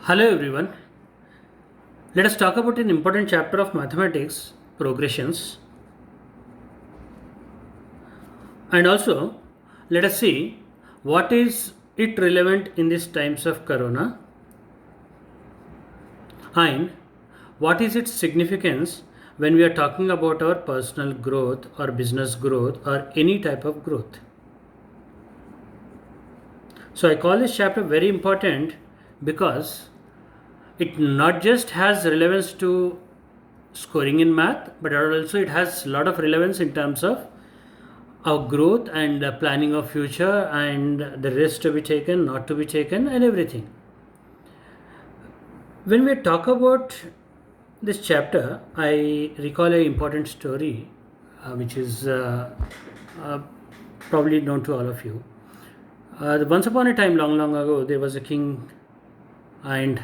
Hello everyone. Let us talk about an important chapter of mathematics, progressions, and also let us see what is it relevant in these times of corona and what is its significance when we are talking about our personal growth or business growth or any type of growth. So I call this chapter very important because it not just has relevance to scoring in math, but also it has a lot of relevance in terms of our growth and planning of future and the risks to be taken, not to be taken, and everything. When we talk about this chapter, I recall an important story which is uh, probably known to all of you. Once upon a time, long, long ago, there was a king, and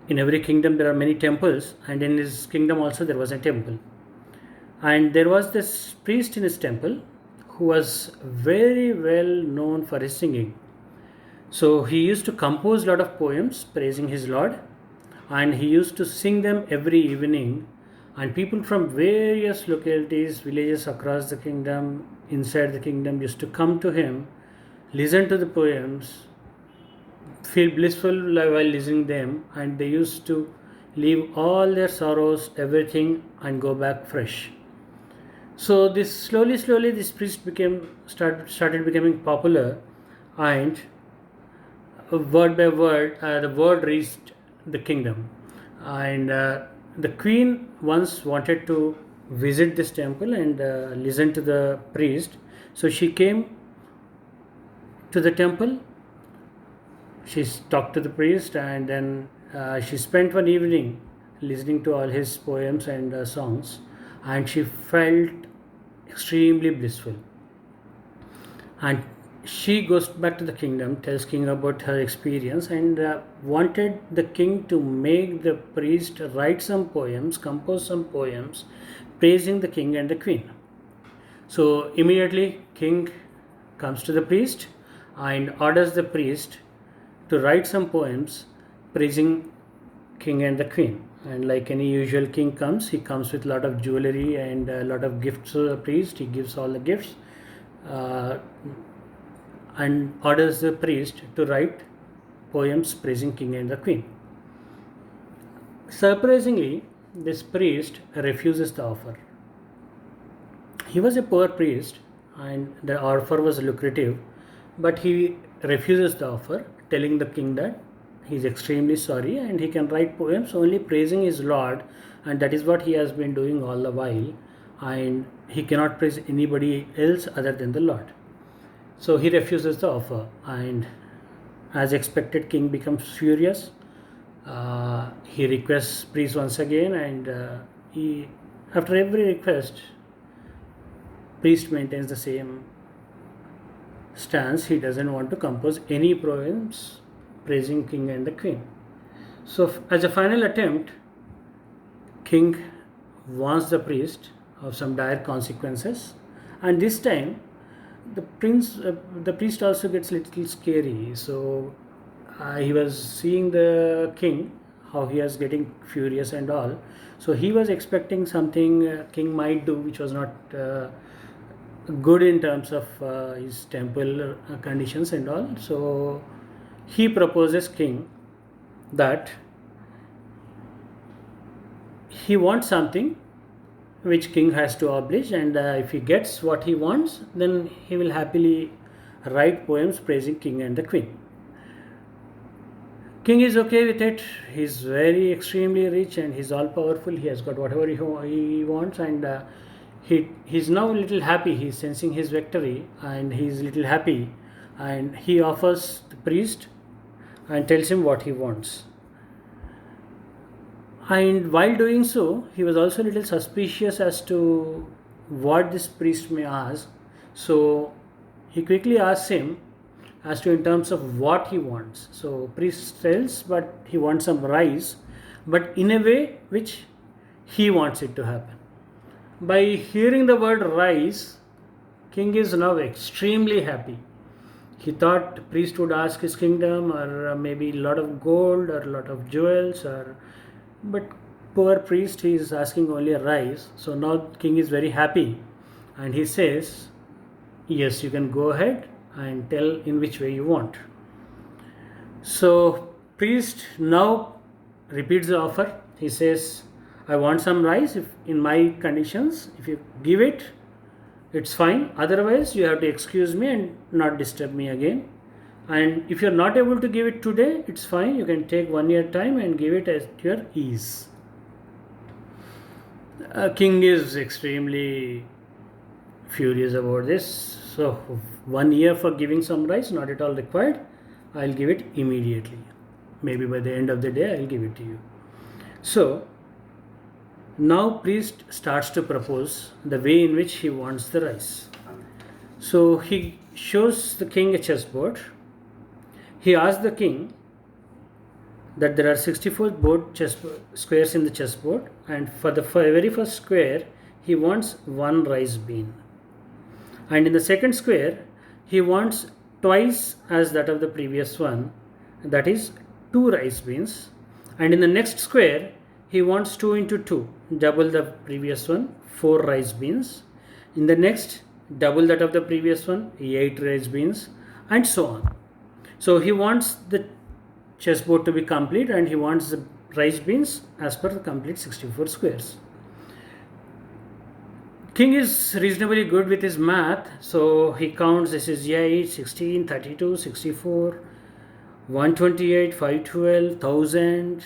in every kingdom there are many temples, and in his kingdom also there was a temple. And there was this priest in his temple who was very well known for his singing. So he used to compose a lot of poems praising his Lord, and he used to sing them every evening. And people from various localities, villages across the kingdom, inside the kingdom, used to come to him, listen to the poems, feel blissful while listening them, and they used to leave all their sorrows, everything, and go back fresh. So this slowly, this priest started becoming popular, and word by word, the word reached the kingdom, and the queen once wanted to visit this temple and listen to the priest. So she came to the temple. She talked to the priest, and then she spent one evening listening to all his poems and songs, and she felt extremely blissful. And she goes back to the kingdom, tells king about her experience, and wanted the king to make the priest write some poems, compose some poems praising the king and the queen. So immediately king comes to the priest and orders the priest to write some poems praising king and the queen. And like any usual king comes, he comes with a lot of jewelry and a lot of gifts to the priest. He gives all the gifts uh, and orders the priest to write poems praising king and the queen. Surprisingly, this priest refuses the offer. He was a poor priest and the offer was lucrative, but he refuses the offer, telling the king that he is extremely sorry and he can write poems only praising his Lord, and that is what he has been doing all the while, and he cannot praise anybody else other than the Lord. So he refuses the offer, and as expected, king becomes furious. He requests priest once again, and he, after every request, priest maintains the same stance. He doesn't want to compose any poems praising king and the queen. So as a final attempt, king warns the priest of some dire consequences, and this time the priest also gets a little scary. So he was seeing the king how he was getting furious and all. So he was expecting something king might do which was not good in terms of his temple conditions and all. So he proposes king that he wants something which king has to oblige, and if he gets what he wants, then he will happily write poems praising king and the queen. King is okay with it. He's very extremely rich and he's all powerful. He has got whatever he wants, and he's now a little happy. He's sensing his victory and he's a little happy, and he offers the priest and tells him what he wants. And while doing so, he was also a little suspicious as to what this priest may ask. So he quickly asks him as to in terms of what he wants. So priest tells, but he wants some rice, but in a way which he wants it to happen. By hearing the word rice, king is now extremely happy. He thought priest would ask his kingdom, or maybe a lot of gold or a lot of jewels, but poor priest, he is asking only a rice. So now king is very happy, and he says, yes, you can go ahead and tell in which way you want. So priest now repeats the offer. He says, I want some rice. If in my conditions, if you give it, it's fine. Otherwise, you have to excuse me and not disturb me again. And if you're not able to give it today, it's fine. You can take 1 year time and give it at your ease. King is extremely furious about this. So 1 year for giving some rice, not at all required. I'll give it immediately. Maybe by the end of the day, I'll give it to you. So now priest starts to propose the way in which he wants the rice. So he shows the king a chessboard. He asks the king that there are 64 squares in the chessboard, and for the very first square he wants 1 rice bean, and in the second square he wants twice as that of the previous one, that is 2 rice beans, and in the next square he wants 2 into 2, double the previous one, 4 rice beans. In the next, double that of the previous one, 8 rice beans, and so on. So he wants the chessboard to be complete, and he wants the rice beans as per the complete 64 squares. King is reasonably good with his math, so he counts. This is 8, 16, 32, 64, 128, 512, 1000.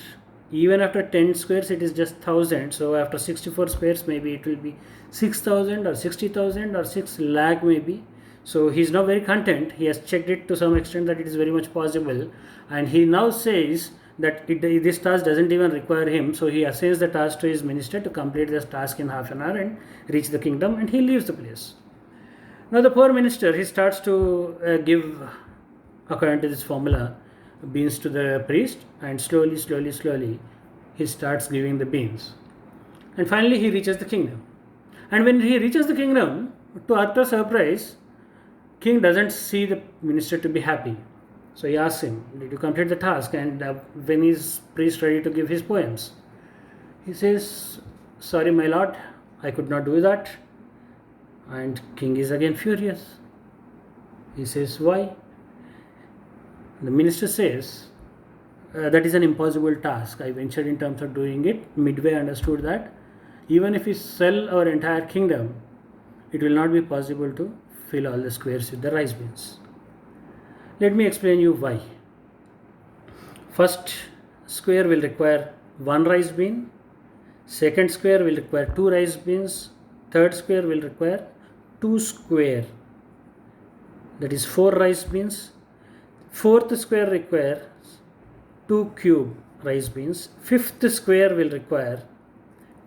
Even after 10 squares, it is just 1000. So after 64 squares, maybe it will be 6000 or 60,000 or 6 lakh maybe. So he is now very content. He has checked it to some extent that it is very much possible, and he now says that this task doesn't even require him. So he assigns the task to his minister to complete this task in half an hour and reach the kingdom, and he leaves the place. Now the poor minister, he starts to give, according to this formula, beans to the priest, and slowly he starts giving the beans, and finally he reaches the kingdom. And when he reaches the kingdom, to utter surprise, king doesn't see the minister to be happy. So he asks him, did you complete the task? And when is priest ready to give his poems, he says, sorry my lord, I could not do that. And king is again furious. He says, why? The minister says, that is an impossible task. I ventured in terms of doing it. Midway understood that even if we sell our entire kingdom, it will not be possible to fill all the squares with the rice beans. Let me explain you why. First square will require 1 rice bean. Second square will require 2 rice beans. Third square will require 2 square, that is 4 rice beans. Fourth square requires 2 cube rice beans. Fifth square will require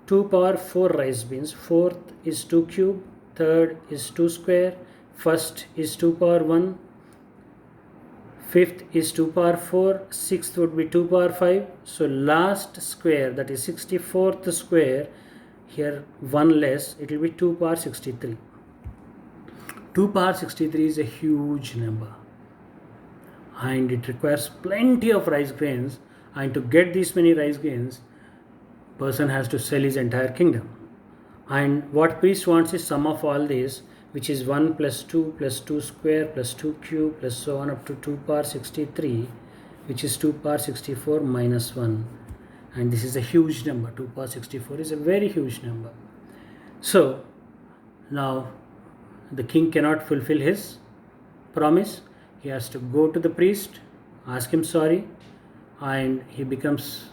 2 power 4 rice beans. Fourth is 2 cube. Third is 2 square. First is 2 power 1. Fifth is 2 power 4. Sixth would be 2 power 5. So last square, that is 64th square, here 1 less, it will be 2 power 63. 2 power 63 is a huge number, and it requires plenty of rice grains, and to get these many rice grains, person has to sell his entire kingdom. And what priest wants is sum of all these, which is 1 plus 2 plus 2 square plus 2 cube plus so on up to 2 power 63, which is 2 power 64 minus 1. And this is a huge number. 2 power 64 is a very huge number. So now the king cannot fulfill his promise. He has to go to the priest, ask him sorry, and he becomes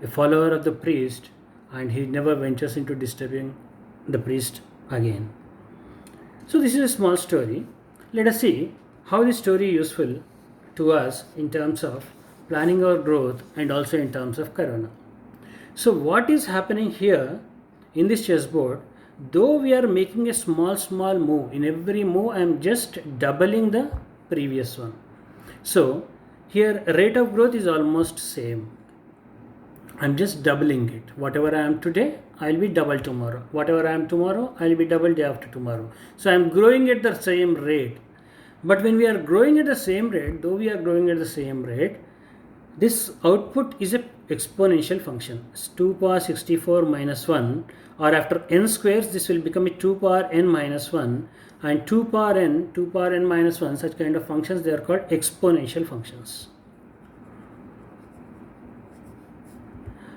a follower of the priest, and he never ventures into disturbing the priest again. So this is a small story. Let us see how this story is useful to us in terms of planning our growth and also in terms of Corona. So what is happening here in this chessboard, though we are making a small move, in every move I am just doubling the previous one. So here rate of growth is almost same. I'm just doubling it. Whatever I am today, I'll be double tomorrow. Whatever I am tomorrow, I'll be double day after tomorrow. So I'm growing at the same rate. But when we are growing at the same rate, though we are growing at the same rate, this output is an exponential function. It's 2 power 64 minus 1, or after n squares, this will become a 2 power n minus 1, and 2 power n minus 1, such kind of functions, they are called exponential functions.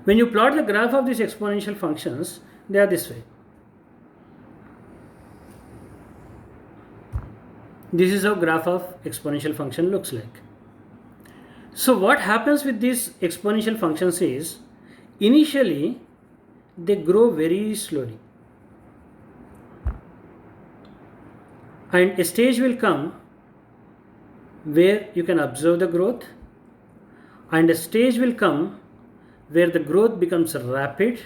When you plot the graph of these exponential functions, they are this way. This is how graph of exponential function looks like. So what happens with these exponential functions is, initially they grow very slowly, and a stage will come where you can observe the growth, and a stage will come where the growth becomes rapid,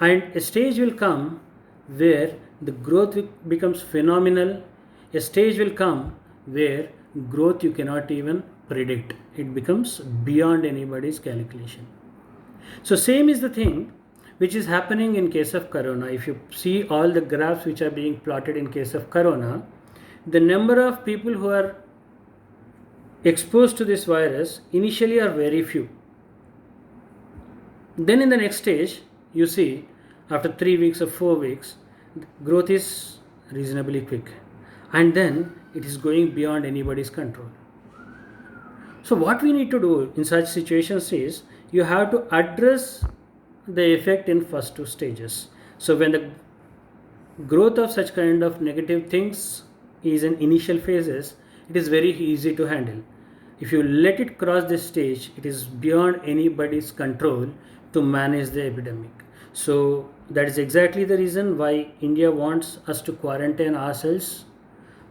and a stage will come where the growth becomes phenomenal. A stage will come where growth you cannot even predict. It becomes beyond anybody's calculation. So same is the thing which is happening in case of corona. If you see all the graphs which are being plotted in case of corona, the number of people who are exposed to this virus initially are very few. Then in the next stage, you see after 3 weeks or 4 weeks, growth is reasonably quick, and then it is going beyond anybody's control. So what we need to do in such situations is, you have to address the effect in first 2 stages. So when the growth of such kind of negative things is in initial phases, it is very easy to handle. If you let it cross this stage, it is beyond anybody's control to manage the epidemic. So that is exactly the reason why India wants us to quarantine ourselves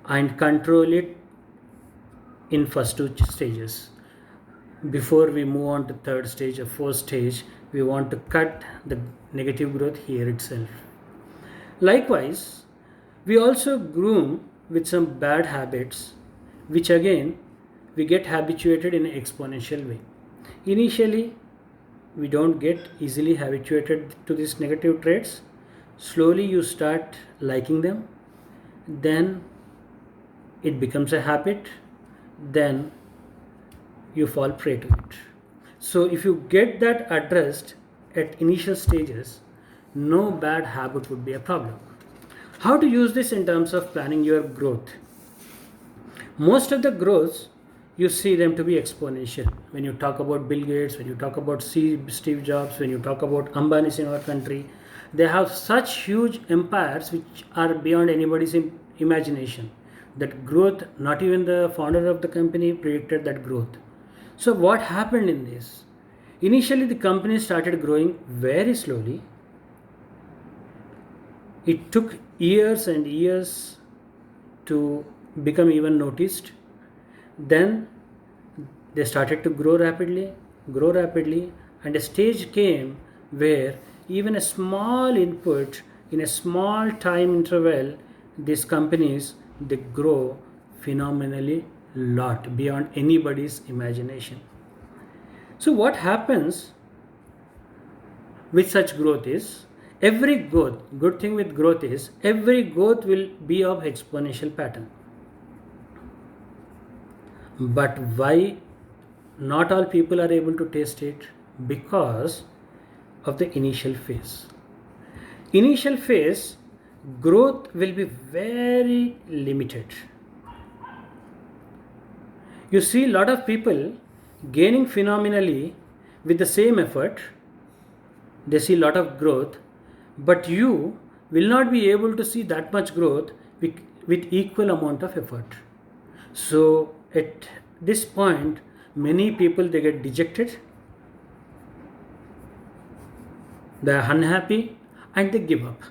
and control it in first 2 stages. Before we move on to 3rd stage or 4th stage, we want to cut the negative growth here itself. Likewise, we also groom with some bad habits, which again we get habituated in an exponential way. Initially, we don't get easily habituated to these negative traits. Slowly you start liking them, then it becomes a habit, then you fall prey to it. So if you get that addressed at initial stages, no bad habit would be a problem. How to use this in terms of planning your growth? Most of the growths, you see them to be exponential. When you talk about Bill Gates, when you talk about Steve Jobs, when you talk about Ambanis in our country, they have such huge empires which are beyond anybody's imagination. That growth, not even the founder of the company predicted that growth. So what happened in this? Initially the company started growing very slowly. It took years and years to become even noticed. Then they started to grow rapidly, and a stage came where even a small input in a small time interval, these companies, they grow phenomenally lot beyond anybody's imagination. So what happens with such growth is, every growth, good thing with growth is, every growth will be of exponential pattern. But why not all people are able to taste it? Because of the initial phase. Initial phase, growth will be very limited. You see a lot of people gaining phenomenally with the same effort. They see a lot of growth, but you will not be able to see that much growth with equal amount of effort. So at this point, many people, they get dejected, they are unhappy, and they give up.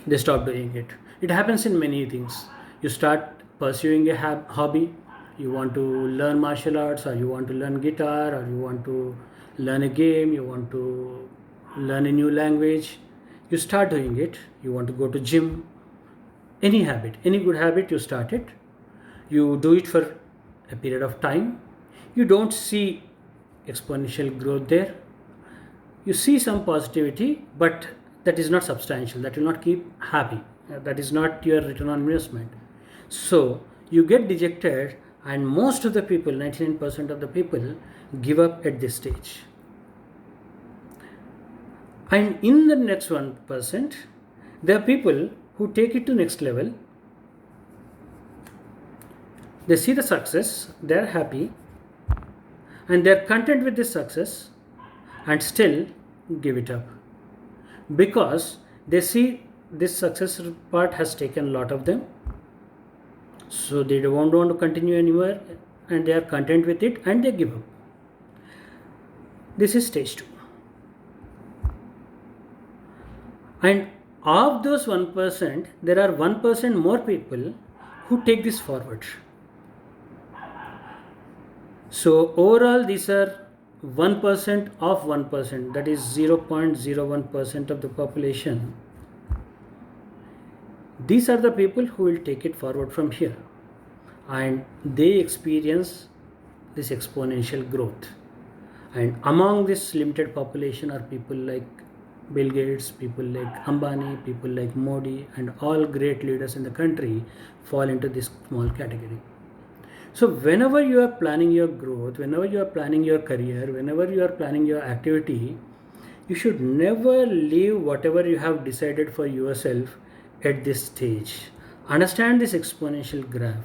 They stop doing it. It happens in many things. You start pursuing a hobby, you want to learn martial arts, or you want to learn guitar, or you want to learn a game, you want to learn a new language. You start doing it. You want to go to gym. Any habit, any good habit, you start it. You do it for a period of time. You don't see exponential growth there. You see some positivity, but that is not substantial. That will not keep happy. That is not your return on investment. So you get dejected, and most of the people, 99% of the people, give up at this stage. And in the next 1%, there are people who take it to next level. They see the success, they are happy, and they are content with this success, and still give it up, because they see this success part has taken a lot of them, so they don't want to continue anywhere, and they are content with it, and they give up. This is stage 2. And of those 1%, there are 1% more people who take this forward. So overall, these are 1% of 1%, that is 0.01% of the population. These are the people who will take it forward from here, and they experience this exponential growth. And among this limited population are people like Bill Gates, people like Ambani, people like Modi, and all great leaders in the country fall into this small category. So whenever you are planning your growth, whenever you are planning your career, whenever you are planning your activity, you should never leave whatever you have decided for yourself at this stage. Understand this exponential graph.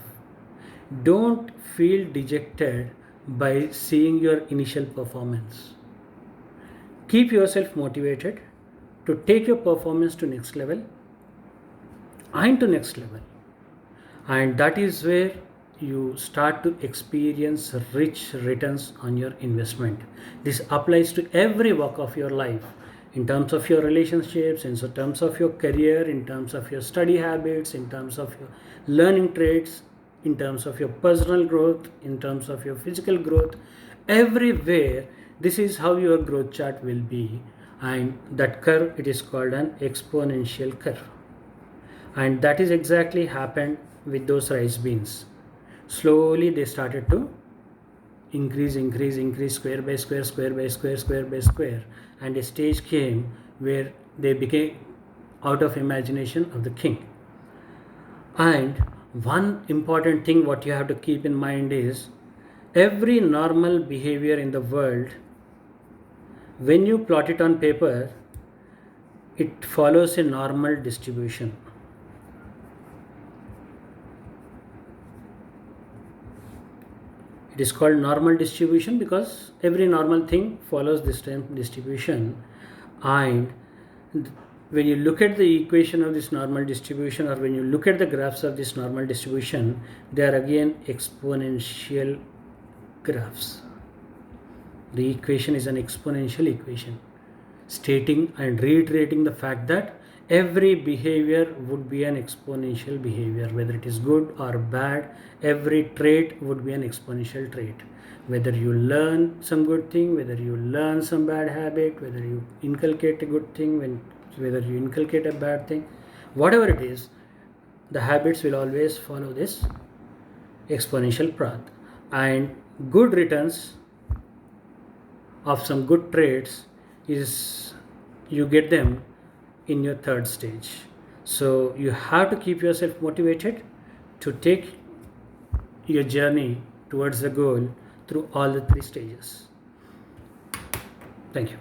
Don't feel dejected by seeing your initial performance. Keep yourself motivated to take your performance to next level and to next level. And that is where you start to experience rich returns on your investment. This applies to every walk of your life, in terms of your relationships, in terms of your career, in terms of your study habits, in terms of your learning traits, in terms of your personal growth, in terms of your physical growth. Everywhere, this is how your growth chart will be, and that curve, it is called an exponential curve. And that is exactly happened with those rice beans. Slowly they started to increase, square by square, square by square, square by square, and a stage came where they became out of imagination of the king. And one important thing what you have to keep in mind is, every normal behavior in the world, when you plot it on paper, it follows a normal distribution. It is called normal distribution because every normal thing follows this same distribution. And when you look at the equation of this normal distribution, or when you look at the graphs of this normal distribution, they are again exponential graphs. The equation is an exponential equation, stating and reiterating the fact that every behavior would be an exponential behavior, whether it is good or bad. Every trait would be an exponential trait. Whether you learn some good thing, whether you learn some bad habit, whether you inculcate a good thing, whether you inculcate a bad thing, whatever it is, the habits will always follow this exponential path. And good returns of some good traits is you get them in your third stage. So you have to keep yourself motivated to take your journey towards the goal through all the 3 stages. Thank you.